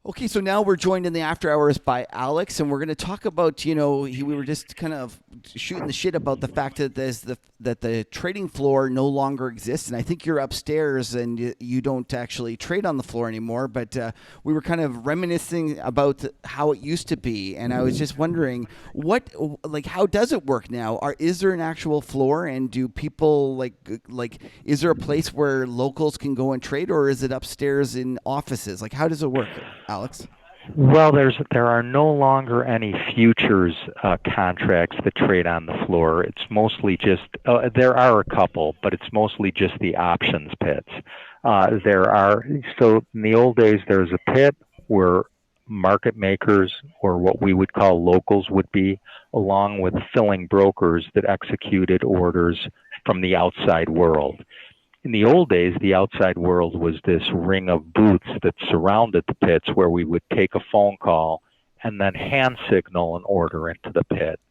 Okay, so now we're joined in the after hours by Alex, and we're going to talk about, we were just kind of shooting the shit about the fact that that the trading floor no longer exists, and I think you're upstairs and you don't actually trade on the floor anymore. But we were kind of reminiscing about how it used to be, and I was just wondering how does it work now? Is there an actual floor, and do people is there a place where locals can go and trade, or is it upstairs in offices? Like, how does it work, Alex? Well, there are no longer any futures contracts that trade on the floor. It's mostly just there are a couple, but it's mostly just the options pits. There are so in the old days there's a pit where market makers or what we would call locals would be, along with filling brokers that executed orders from the outside world. In the old days, the outside world was this ring of booths that surrounded the pits where we would take a phone call and then hand signal an order into the pit.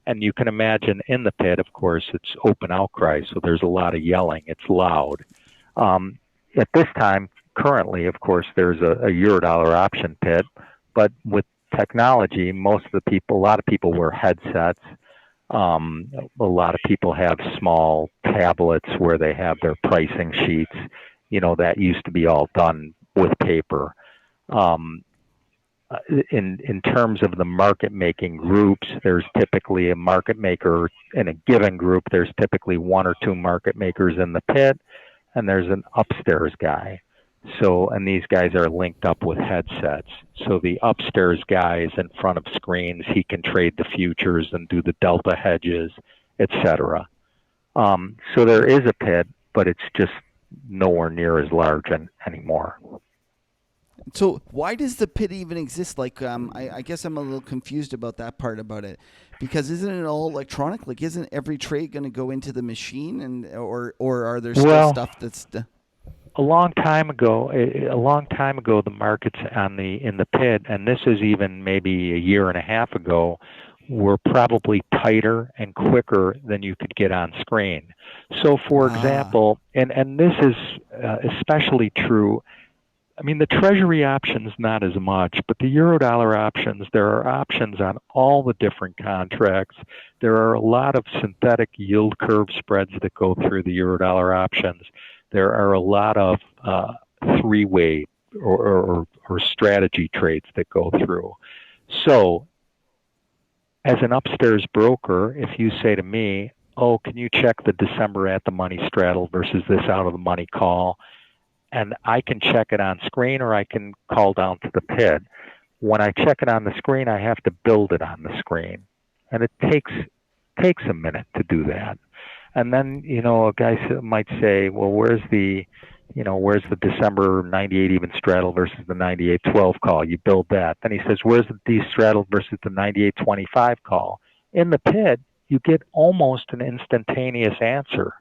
And you can imagine in the pit, of course, it's open outcry, so there's a lot of yelling. It's loud. At this time, currently, of course, there's a Eurodollar option pit, but with technology, a lot of people wear headsets. A lot of people have small tablets where they have their pricing sheets. That used to be all done with paper. Um, in terms of the market making groups, there's typically a market maker in a given group. There's typically one or two market makers in the pit, and there's an upstairs guy. So, and these guys are linked up with headsets. So the upstairs guy is in front of screens. He can trade the futures and do the delta hedges, etc. So there is a pit, but it's just nowhere near as large anymore. So why does the pit even exist? I guess I'm a little confused about that part about it, because isn't it all electronic? Like, isn't every trade going to go into the machine, and or are there still Well, stuff that's a long time ago, the markets in the pit, and this is even maybe a year and a half ago, were probably tighter and quicker than you could get on screen. So, for ah example, and this is especially true. I mean, the Treasury options not as much, but the Eurodollar options, there are options on all the different contracts. There are a lot of synthetic yield curve spreads that go through the Eurodollar options. There are a lot of three-way or strategy trades that go through. So, as an upstairs broker, if you say to me, "Oh, can you check the December at the money straddle versus this out of the money call?" and I can check it on screen or I can call down to the pit. When I check it on the screen, I have to build it on the screen, and it takes a minute to do that. And then a guy might say, "Well, where's the December 98 even straddle versus the 98.12 call?" You build that. Then he says, "Where's the D straddle versus the 98.25 call?" In the pit, you get almost an instantaneous answer.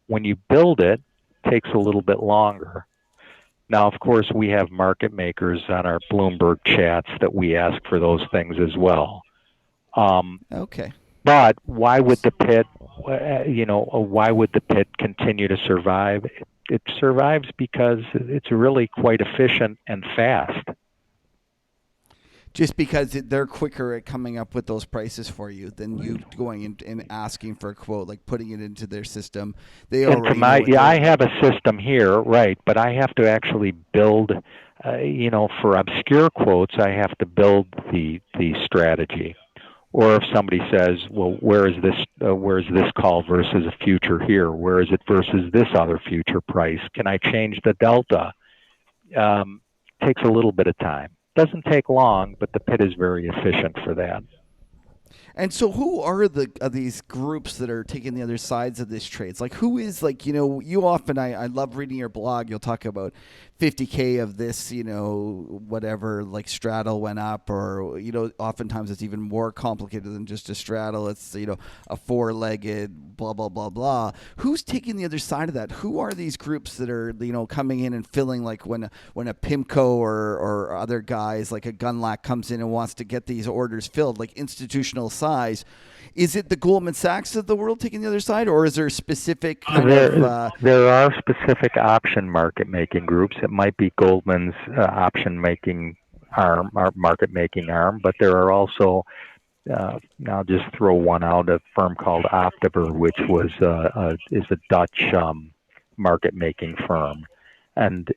When you build it, it takes a little bit longer. Now, of course, we have market makers on our Bloomberg chats that we ask for those things as well. Um, okay. but why would the pit, why would the pit continue to survive? It survives because it's really quite efficient and fast. Just because they're quicker at coming up with those prices for you than you going and asking for a quote, like putting it into their system. They already know what Yeah, they're. I have a system here, right? But I have to actually build, for obscure quotes, I have to build the strategy. Or if somebody says, "Well, where is this call versus a future here? Where is it versus this other future price? Can I change the delta?" Takes a little bit of time. Doesn't take long, but the pit is very efficient for that. And so, who are these groups that are taking the other sides of this trades? Like, who is you often I love reading your blog. You'll talk about 50K of this, whatever, like straddle went up, or oftentimes it's even more complicated than just a straddle. It's a four-legged blah blah blah blah. Who's taking the other side of that? Who are these groups that are coming in and filling, like when a Pimco or other guys like a Gunlack comes in and wants to get these orders filled, like institutional side? size. Is it the Goldman Sachs of the world taking the other side, or is there a specific kind of There are specific option market making groups. It might be Goldman's option making arm, or market making arm, but there are also I'll just throw one out, a firm called Optiver, which is a Dutch market making firm, and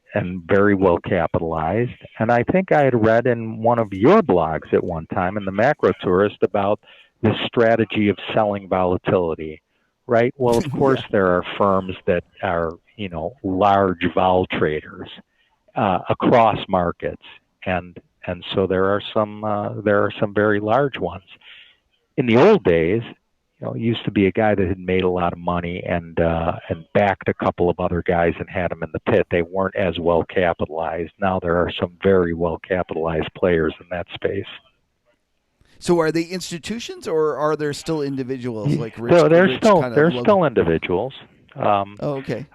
very well capitalized. And I think I had read in one of your blogs at one time in the Macro Tourist about the strategy of selling volatility, right? Well, of course, yeah. there are firms that are, large vol traders across markets, and so there are some very large ones. In the old days, it used to be a guy that had made a lot of money and backed a couple of other guys and had them in the pit. They weren't as well capitalized. Now there are some very well capitalized players in that space. So are they institutions, or are there still individuals like So rich kind of they're local? still individuals. Um, Oh, okay.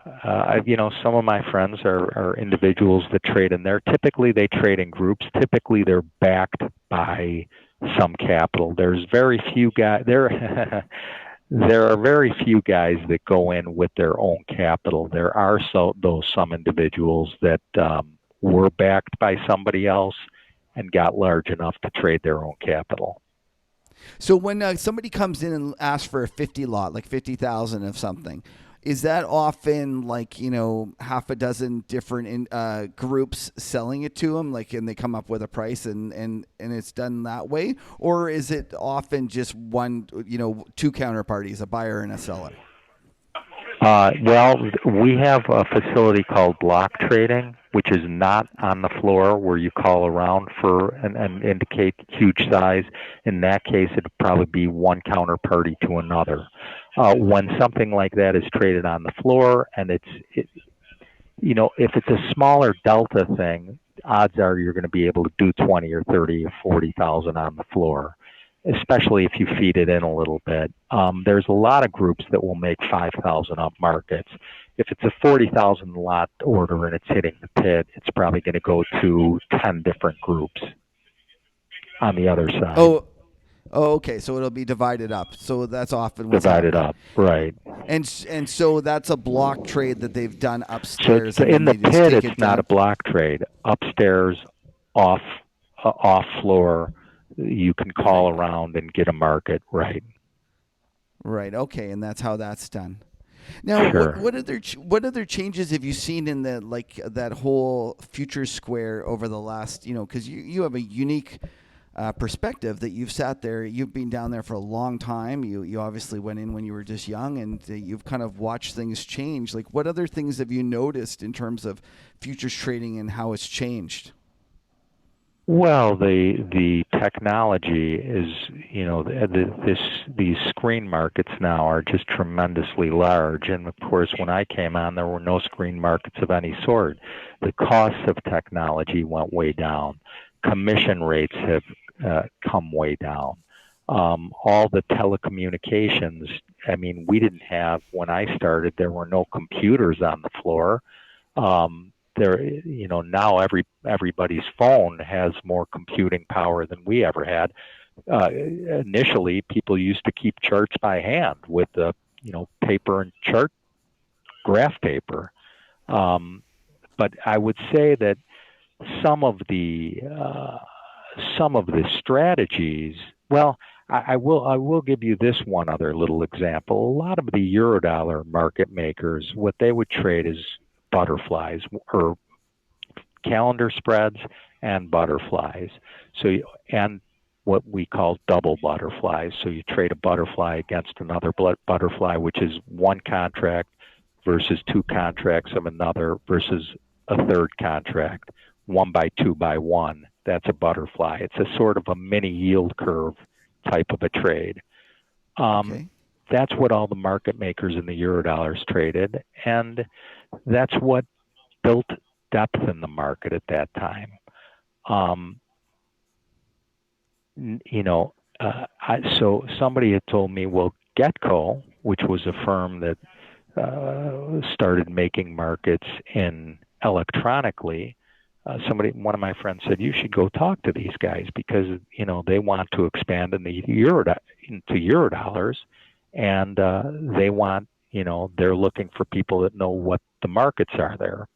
some of my friends are individuals that trade in there. Typically, they trade in groups. Typically, they're backed by some capital. There's very few guys there. There are very few guys that go in with their own capital. There are some individuals that were backed by somebody else and got large enough to trade their own capital. So when somebody comes in and asks for a 50 lot, like 50,000 of something, is that often like, half a dozen different groups selling it to them, like, and they come up with a price and it's done that way? Or is it often just one, two counterparties, a buyer and a seller? Well, we have a facility called block trading, which is not on the floor where you call around for and indicate huge size. In that case, it'd probably be one counterparty to another. When something like that is traded on the floor, and if it's a smaller delta thing, odds are you're going to be able to do 20 or 30 or 40,000 on the floor, especially if you feed it in a little bit. There's a lot of groups that will make 5,000 up markets. If it's a 40,000 lot order and it's hitting the pit, it's probably going to go to 10 different groups on the other side. Oh, oh, okay. So it'll be divided up. So that's often what's Divided happening. up, right. And so that's a block trade that they've done So it's upstairs, and in then the they just pit. take It's it not a down. block trade. Upstairs, off off floor, you can call Right. around and get a market. Right. Right. Okay, and that's how that's done. Now, Sure. what other changes have you seen in the like that whole future square over the last, because you have a unique perspective that you've sat there, you've been down there for a long time. You obviously went in when you were just young, and you've kind of watched things change. Like, what other things have you noticed in terms of futures trading and how it's changed? Well, the technology is, these screen markets now are just tremendously large. And of course, when I came on, there were no screen markets of any sort. The costs of technology went way down. Commission rates have come way down. All the telecommunications. I mean, we didn't have when I started. There were no computers on the floor. Now everybody's phone has more computing power than we ever had. Initially, people used to keep charts by hand with the paper and chart graph paper. Um, but I would say that some of the uh, some of the strategies. Well, I will give you this one other little example. A lot of the Eurodollar market makers, what they would trade is butterflies or calendar spreads and butterflies. And what we call double butterflies. So you trade a butterfly against another butterfly, which is one contract versus two contracts of another versus a third contract, 1 by 2 by 1. That's a butterfly. It's a sort of a mini yield curve type of a trade. Um, Okay. that's what all the market makers in the Eurodollars traded, and that's what built depth in the market at that time. Um, so somebody had told me, well, Getco, which was a firm that started making markets in electronically, one of my friends said, you should go talk to these guys because, they want to expand into Eurodollars, and they want, they're looking for people that know what the markets are there.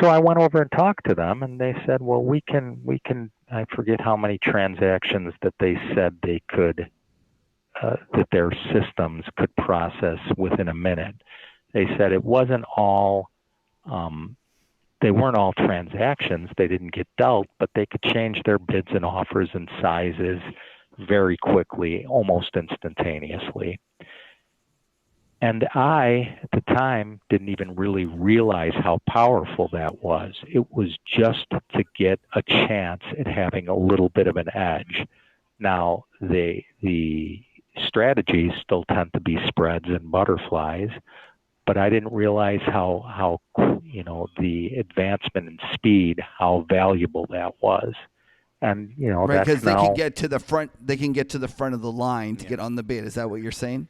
So I went over and talked to them, and they said, well, we can, I forget how many transactions that they said they could, that their systems could process within a minute. They said it wasn't all, um, they weren't all transactions. They didn't get dealt, but they could change their bids and offers and sizes very quickly, almost instantaneously. And I, at the time, didn't even really realize how powerful that was. It was just to get a chance at having a little bit of an edge. Now, the strategies still tend to be spreads and butterflies, but I didn't realize how the advancement in speed, how valuable that was. And Right, that's because they can now get to the front. They can get to the front of the line to get on the bid. Is that what you're saying?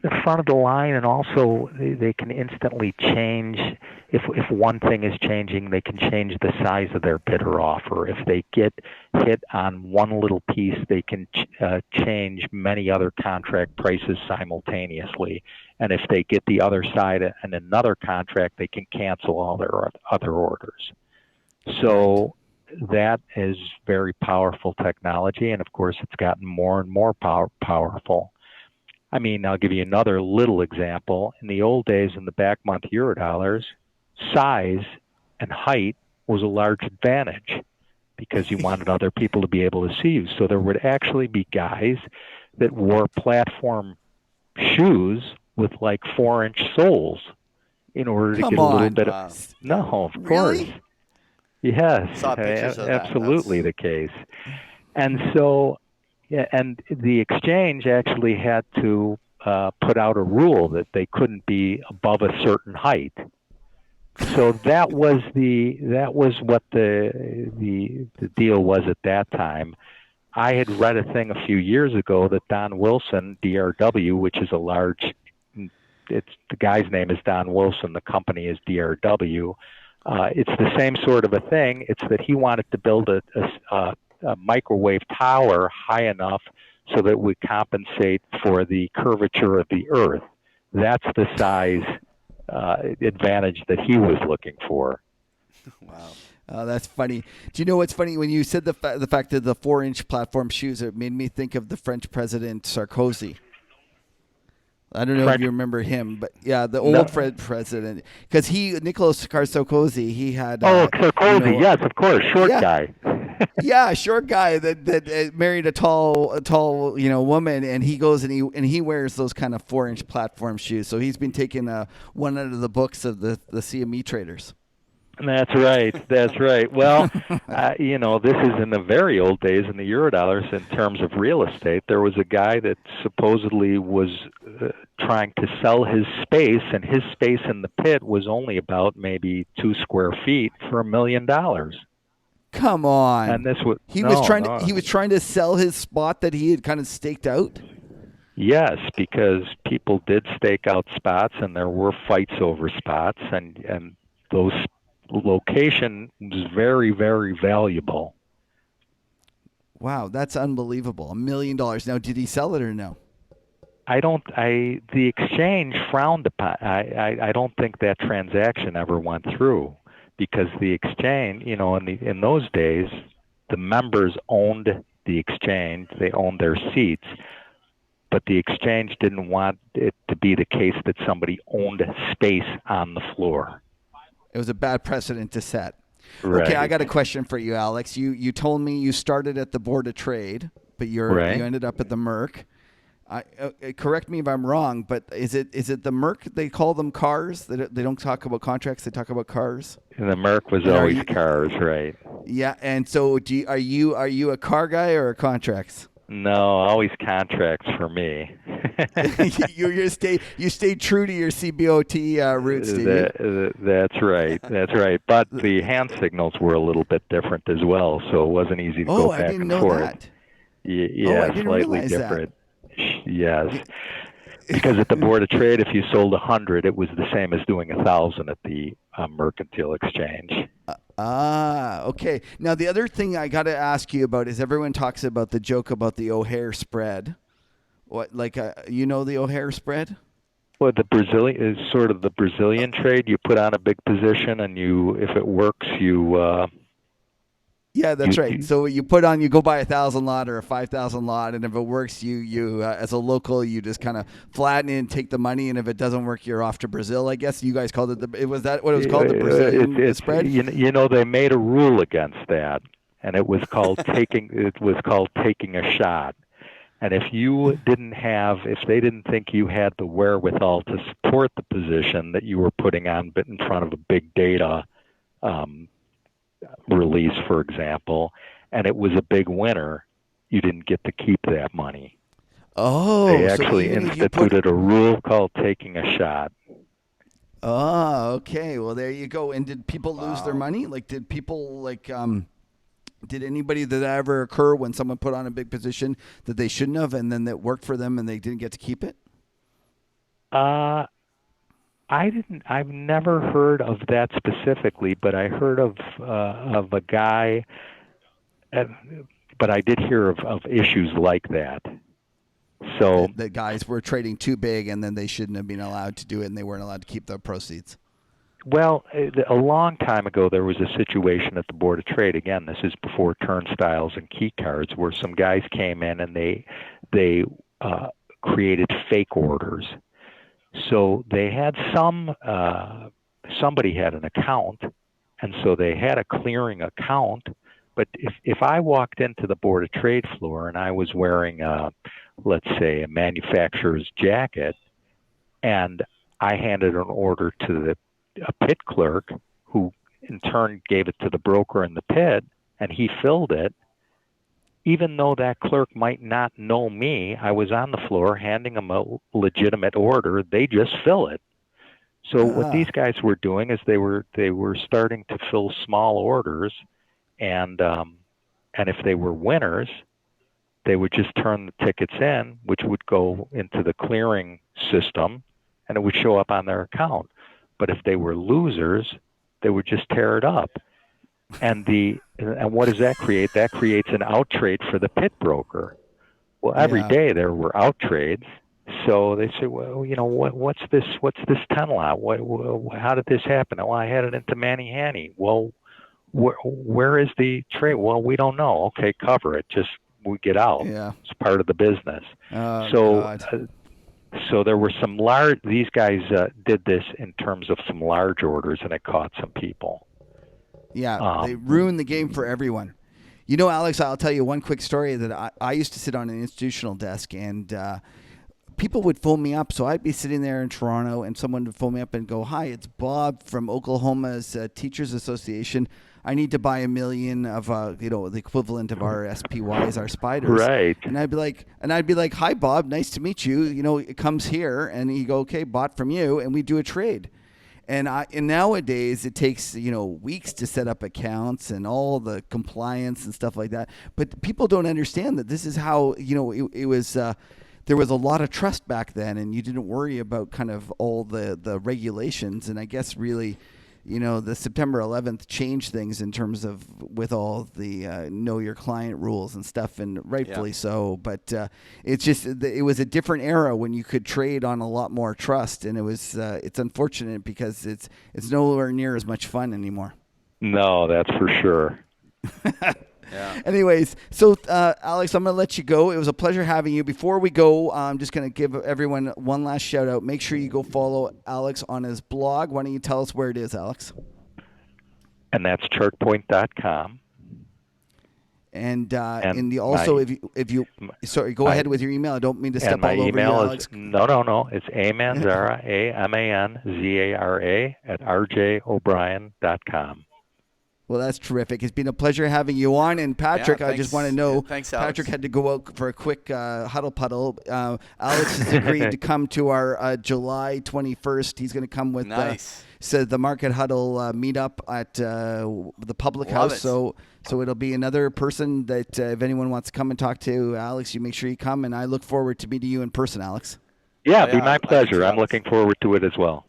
the front of the line, and also they can instantly change. If one thing is changing, they can change the size of their bid or offer. If they get hit on one little piece, they can change many other contract prices simultaneously. And if they get the other side and another contract, they can cancel all their other orders. Right. So that is very powerful technology, and of course, it's gotten more and more powerful. I mean, I'll give you another little example. In the old days, in the back month Eurodollars, size and height was a large advantage because you wanted other people to be able to see you. So there would actually be guys that wore platform shoes with like 4-inch soles in order to Come get a little on. bit of. Wow. No, of course. Really? Yes, Saw pictures of that. absolutely the case. And so, yeah, and the exchange actually had to put out a rule that they couldn't be above a certain height. So that was what the deal was at that time. I had read a thing a few years ago that Don Wilson, DRW, which is a large, it's the guy's name is Don Wilson, the company is DRW. It's the same sort of a thing. It's that he wanted to build a microwave tower high enough so that it would compensate for the curvature of the Earth. That's the size advantage that he was looking for. Wow. That's funny. Do you know what's funny? When you said the fact that the 4-inch platform shoes, it made me think of the French president Sarkozy. I don't know if French? you remember him, but yeah, the No. old French president, because Nicolas Sarkozy, he had, Oh, Sarkozy, yes, of course, short yeah, guy. yeah, short guy that married a tall woman, and he goes and he wears those kind of 4-inch platform shoes. So he's been taking one out of the books of the CME traders. That's right. That's right. Well, this is in the very old days in the Eurodollars in terms of real estate. There was a guy that supposedly was trying to sell his space, and his space in the pit was only about maybe 2 square feet for $1 million. Come on. And this was He was no, trying no. to sell his spot that he had kind of staked out. Yes, because people did stake out spots, and there were fights over spots, and those location was very, very valuable. Wow, that's unbelievable. $1 million. Now, did he sell it or no? The exchange frowned upon. I don't think that transaction ever went through because the exchange, in those days, the members owned the exchange. They owned their seats, but the exchange didn't want it to be the case that somebody owned space on the floor. It was a bad precedent to set. Right. Okay, I got a question for you, Alex. You told me you started at the Board of Trade, but you ended up at the Merc. Correct me if I'm wrong, but is it the Merc? They call them cars. They don't talk about contracts. They talk about cars. And the Merc was always cars, right? Yeah, and so are you a car guy or a contracts? No, always contracts for me. you stay true to your CBOT roots, did you? That's right. That's right. But the hand signals were a little bit different as well, so it wasn't easy to go back and forth. That. Yeah, I didn't slightly realize different. That. Yes. Because at the Board of Trade, if you sold 100, it was the same as doing 1,000 at the Mercantile Exchange. Ah, okay. Now the other thing I got to ask you about is everyone talks about the joke about the O'Hare spread. What, like, the O'Hare spread? Well, the Brazilian is sort of the Brazilian trade. You put on a big position, and if it works, Yeah, that's right. you So you go buy 1,000 lot or a 5,000 lot, and if it works, you as a local, you just kind of flatten it and take the money, and if it doesn't work, you're off to Brazil. I guess you guys called it it was that what it was called, the Brazilian it's spread. they made a rule against that, and it was called taking a shot. And if they didn't think you had the wherewithal to support the position that you were putting on in front of a big data um, release, for example, and it was a big winner, you didn't get to keep that money. Oh, They so actually even if you put instituted a rule called taking a shot. Oh, okay. Well, there you go. And did people lose their Wow. money? Like, did people did anybody did that ever occur when someone put on a big position that they shouldn't have, and then that worked for them and they didn't get to keep it? Uh, I didn't. I've never heard of that specifically, but I heard of a guy. Uh, but I did hear of issues like that. So, The guys were trading too big, and then they shouldn't have been allowed to do it, and they weren't allowed to keep the proceeds. well, a long time ago, there was a situation at the Board of Trade. Again, this is before turnstiles and key cards, where some guys came in and they created fake orders. So they had somebody had an account, and so they had a clearing account. But if I walked into the Board of Trade floor and I was wearing, let's say, a manufacturer's jacket, and I handed an order to a pit clerk, who in turn gave it to the broker in the pit, and he filled it, even though that clerk might not know me, I was on the floor handing them a legitimate order. They just fill it. So what these Ah, guys were doing is they were starting to fill small orders, and if they were winners, they would just turn the tickets in, which would go into the clearing system, and it would show up on their account. But if they were losers, they would just tear it up. And what does that create? That creates an out trade for the pit broker. Well, every yeah, day there were out trades. So they say, well, what's this? What's this 10 lot? How did this happen? Well, I had it into Manny Hanny. Well, where is the trade? Well, we don't know. Okay, cover it. Just we get out. yeah. It's part of the business. Oh So, God. so there were some large. These guys did this in terms of some large orders, and it caught some people. Yeah, they Um, ruined the game for everyone. You know, Alex, I'll tell you one quick story that I used to sit on an institutional desk, and people would phone me up. So I'd be sitting there in Toronto, and someone would phone me up and go, "Hi, it's Bob from Oklahoma's Teachers Association. I need to buy 1 million of the equivalent of our SPYs, our spiders." right. And I'd be like, "Hi, Bob, nice to meet you. You know, it comes here," and he go, "Okay, bought from you," and we do a trade. And nowadays it takes weeks to set up accounts and all the compliance and stuff like that. But people don't understand that this is how it was. There was a lot of trust back then, and you didn't worry about kind of all the regulations. And I guess really, the September 11th changed things in terms of with all the know your client rules and stuff, and rightfully Yeah. so. But it's just it was a different era when you could trade on a lot more trust, and it's unfortunate because it's nowhere near as much fun anymore. No, that's for sure. Yeah. Anyways, so Alex, I'm going to let you go. It was a pleasure having you. Before we go, I'm just going to give everyone one last shout out. Make sure you go follow Alex on his blog. Why don't you tell us where it is, Alex? And that's chartpoint.com. And And in the also, my if you sorry, go my ahead with your email. I don't mean to and step my all over you, email is Alex. no. It's amanzara, amanzara at rjobrien.com. Well, that's terrific. It's been a pleasure having you on. And Yeah. Patrick, I just want to Thanks. know, Yeah, thanks, Alex. Patrick had to go out for a quick huddle puddle. Alex has agreed to come to our July 21st. He's going to come with Nice. the Market Huddle meetup at the Public Love House. it. So it'll be another person that if anyone wants to come and talk to Alex, you make sure you come. And I look forward to meeting you in person, Alex. Yeah, Oh, it'd be yeah, my I do pleasure. too, I'm Alex. looking forward to it as well.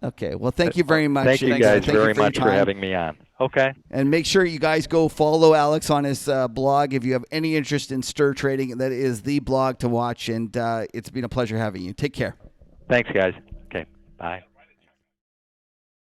Okay. Well, thank you very much. Thank you and, guys thank very your much for time. having me on. Okay. And make sure you guys go follow Alex on his blog if you have any interest in stir trading. That is the blog to watch. And it's been a pleasure having you. Take care. Thanks, guys. Okay. Bye.